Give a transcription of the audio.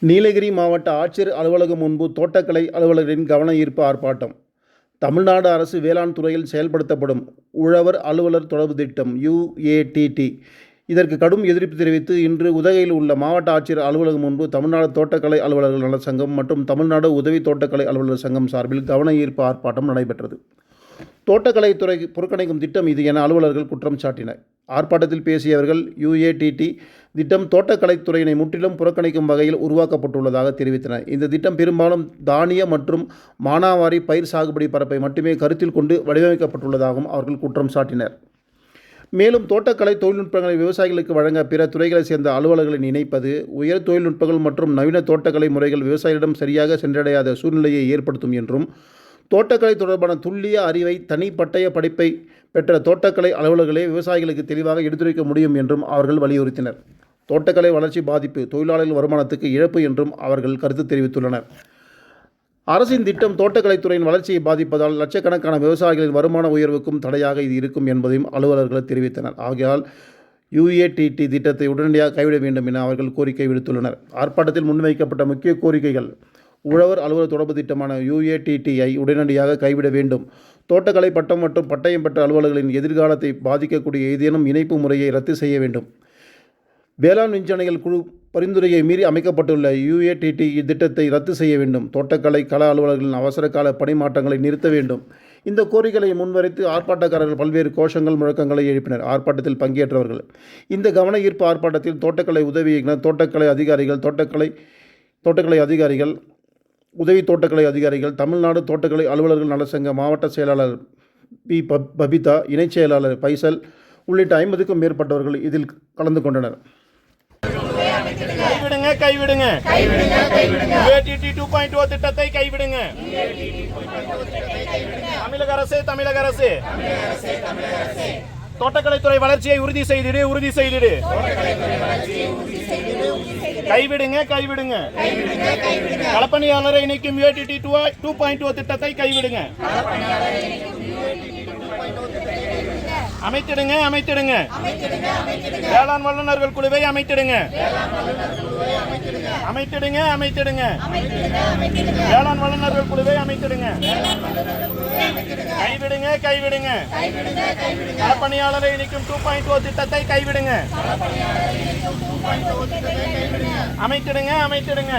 நீலகிரி மாவட்ட ஆட்சியர் அலுவலகம் முன்பு தோட்டக்கலை அலுவலர்களின் கவன ஈர்ப்பு ஆர்ப்பாட்டம். தமிழ்நாடு அரசு வேளாண் துறையில் செயல்படுத்தப்படும் உழவர் அலுவலர் தொடர்பு திட்டம் UATT இதற்கு கடும் எதிர்ப்பு தெரிவித்து இன்று உதகையில் உள்ள மாவட்ட ஆட்சியர் அலுவலகம் முன்பு தமிழ்நாடு தோட்டக்கலை அலுவலர்கள் நல சங்கம் மற்றும் தமிழ்நாடு உதவி தோட்டக்கலை அலுவலர் சங்கம் சார்பில் கவன ஈர்ப்பு ஆர்ப்பாட்டம் நடைபெற்றது. தோட்டக்கலைத்துறை புறக்கணிக்கும் திட்டம் இது என அலுவலர்கள் குற்றம் சாட்டினர். ஆர்ப்பாட்டத்தில் பேசியவர்கள் UATT திட்டம் தோட்டக்கலைத்துறையினை முற்றிலும் புறக்கணிக்கும் வகையில் உருவாக்கப்பட்டுள்ளதாக தெரிவித்தனர். இந்த திட்டம் பெரும்பாலும் தானிய மற்றும் மானாவாரி பயிர் சாகுபடி பரப்பை மட்டுமே கருத்தில் கொண்டு வடிவமைக்கப்பட்டுள்ளதாகவும் அவர்கள் குற்றம் சாட்டினர். மேலும் தோட்டக்கலை தொழில்நுட்பங்களை விவசாயிகளுக்கு வழங்க பிற துறைகளை சேர்ந்த அலுவலர்களை இணைப்பது உயர் தொழில்நுட்பங்கள் மற்றும் நவீன தோட்டக்கலை முறைகள் விவசாயிகளிடம் சரியாக சென்றடையாத சூழ்நிலையை ஏற்படுத்தும் என்றும், தோட்டக்கலை தொடர்பான துல்லிய அறிவை தனி பட்டய படிப்பை பெற்ற தோட்டக்கலை அலுவலர்களே விவசாயிகளுக்கு தெளிவாக எடுத்துரைக்க முடியும் என்றும் அவர்கள் வலியுறுத்தினர். தோட்டக்கலை வளர்ச்சி பாதிப்பு தொழிலாளர்கள் வருமானத்துக்கு இழப்பு என்றும் அவர்கள் கருத்து தெரிவித்துள்ளனர். அரசின் திட்டம் தோட்டக்கலைத்துறையின் வளர்ச்சியை பாதிப்பதால் லட்சக்கணக்கான விவசாயிகளின் வருமான உயர்வுக்கும் தடையாக இது இருக்கும் என்பதையும் அலுவலர்கள் தெரிவித்தனர். ஆகையால் UATT திட்டத்தை உடனடியாக கைவிட வேண்டும் என அவர்கள் கோரிக்கை விடுத்துள்ளனர். ஆர்ப்பாட்டத்தில் முன்வைக்கப்பட்ட முக்கிய கோரிக்கைகள்: உழவர் அலுவலர் தொடர்பு திட்டமான UATT-ஐ உடனடியாக கைவிட வேண்டும். தோட்டக்கலை பட்டம் மற்றும் பட்டயம் பெற்ற அலுவலர்களின் எதிர்காலத்தை பாதிக்கக்கூடிய ஏதேனும் இணைப்பு முறையை ரத்து செய்ய வேண்டும். வேளாண் விஞ்ஞானிகள் குழு பரிந்துரையை மீறி அமைக்கப்பட்டுள்ள UATT திட்டத்தை ரத்து செய்ய வேண்டும். தோட்டக்கலை கள அலுவலர்களின் அவசர கால பணிமாற்றங்களை நிறுத்த வேண்டும். இந்த கோரிக்கைகளை முன்வைத்து ஆர்ப்பாட்டக்காரர்கள் பல்வேறு கோஷங்கள் முழக்கங்களை எழுப்பினர். ஆர்ப்பாட்டத்தில் பங்கேற்றவர்கள்: இந்த கவன ஈர்ப்பு ஆர்ப்பாட்டத்தில் தோட்டக்கலை உதவி இயக்குனர், தோட்டக்கலை அதிகாரிகள், உதவி தோட்டக்கலை அதிகாரிகள், தமிழ்நாடு தோட்டக்கலை அலுவலர்கள் நலசங்க மாவட்ட செயலாளர் P. பபிதா, இணைச் செயலாளர் பைசல் உள்ளிட்ட 50க்கும் மேற்பட்டவர்கள் இதில் கலந்து கொண்டனர். கைவிடுங்க UATT 2.0 திட்டத்தை கைவிடுங்க. தமிழக அரசு தோட்டக்கலைத்துறை வளர்ச்சியை உறுதி செய்திடு. கைவிடுங்க. களப்பணியாளரை இணைக்கும் UATT 2.0 திட்டத்தை கைவிடுங்க. அமைத்திடுங்க. வேளாண் வல்லுநர்கள் குழுவை அமைத்திடுங்க. வேளாண் வல்லுநர்கள் குழுவை அமைத்திடுங்க. கைவிடுங்க. களப்பணியாளரை இணைக்கும் 2.0 திட்டத்தை கைவிடுங்க. அமைத்திடுங்க.